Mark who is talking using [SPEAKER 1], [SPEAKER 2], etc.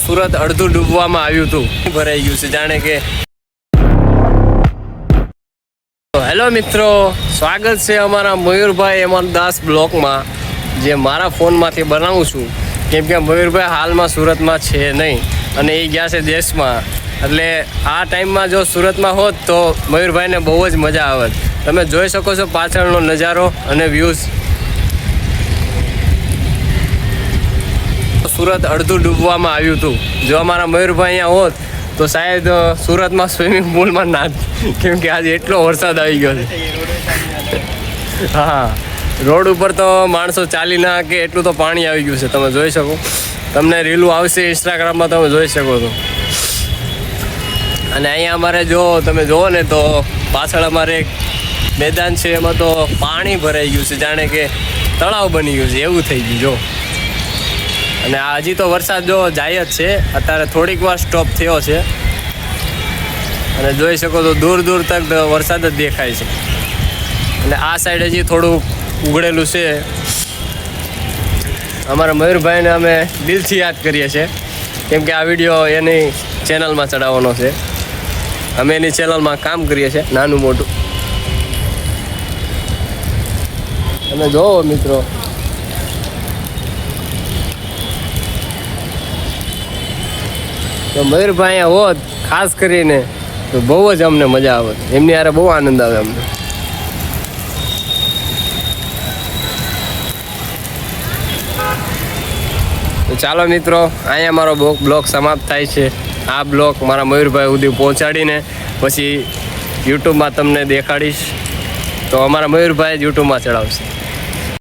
[SPEAKER 1] સુરત અડધું ડૂબવામાં આવ્યું હતું, ભરાઈ ગયું છે જાણે કે। હેલો મિત્રો, સ્વાગત છે અમારા મયુરભાઈ અમરદાસ બ્લોગમાં, જે મારા ફોનમાંથી બનાવું છું, કેમ કે મયુરભાઈ હાલમાં સુરતમાં છે નહીં અને એ ગયા છે દેશમાં। એટલે આ ટાઈમમાં જો સુરતમાં હોત તો મયુરભાઈને બહુ જ મજા આવત। તમે જોઈ શકો છો પાછળનો નજારો અને વ્યૂઝ। સુરત અડધું ડૂબવામાં આવ્યું હતું। જો અમારા મયુરભાઈ અહીંયા હોત તો શાયદ સુરતમાં સ્વિમિંગ પુલમાં ના, કેમ કે આજે એટલો વરસાદ આવી ગયો છે। હા, રોડ ઉપર તો માણસો ચાલી ના કે એટલું તો પાણી આવી ગયું છે, તમે જોઈ શકો। તમને રીલું આવશે ઇન્સ્ટાગ્રામમાં, તમે જોઈ શકો છો। અને અહીંયા અમારે જો તમે જુઓ ને તો પાછળ અમારે એક મેદાન છે, એમાં તો પાણી ભરાઈ ગયું છે, જાણે કે તળાવ બની ગયું છે એવું થઈ ગયું જો। અને આ હજી તો વરસાદ જો જાય જ છે, અત્યારે થોડીક વાર સ્ટોપ થયો છે અને જોઈ શકો તો દૂર દૂર તક વરસાદ જ દેખાય છે। અને આ સાઈડ હજી થોડું ઉઘડેલું છે। અમારા મયુરભાઈને અમે દિલથી યાદ કરીએ છીએ, કેમ કે આ વિડીયો એની ચેનલમાં ચડાવવાનો છે। અમે એની ચેનલમાં કામ કરીએ છીએ નાનું મોટું। તમે જોવો મિત્રો, તો મયુરભાઈ અહીંયા હોત ખાસ કરીને તો બહુ જ અમને મજા આવત, એમની યારે બહુ આનંદ આવે અમને। તો ચાલો મિત્રો, અહીંયા મારો બ્લોગ સમાપ્ત થાય છે। આ બ્લોગ મારા મયુરભાઈ સુધી પહોંચાડીને પછી યુટ્યુબમાં તમને દેખાડીશ, તો અમારા મયુરભાઈ જ યુટ્યુબમાં ચડાવશે।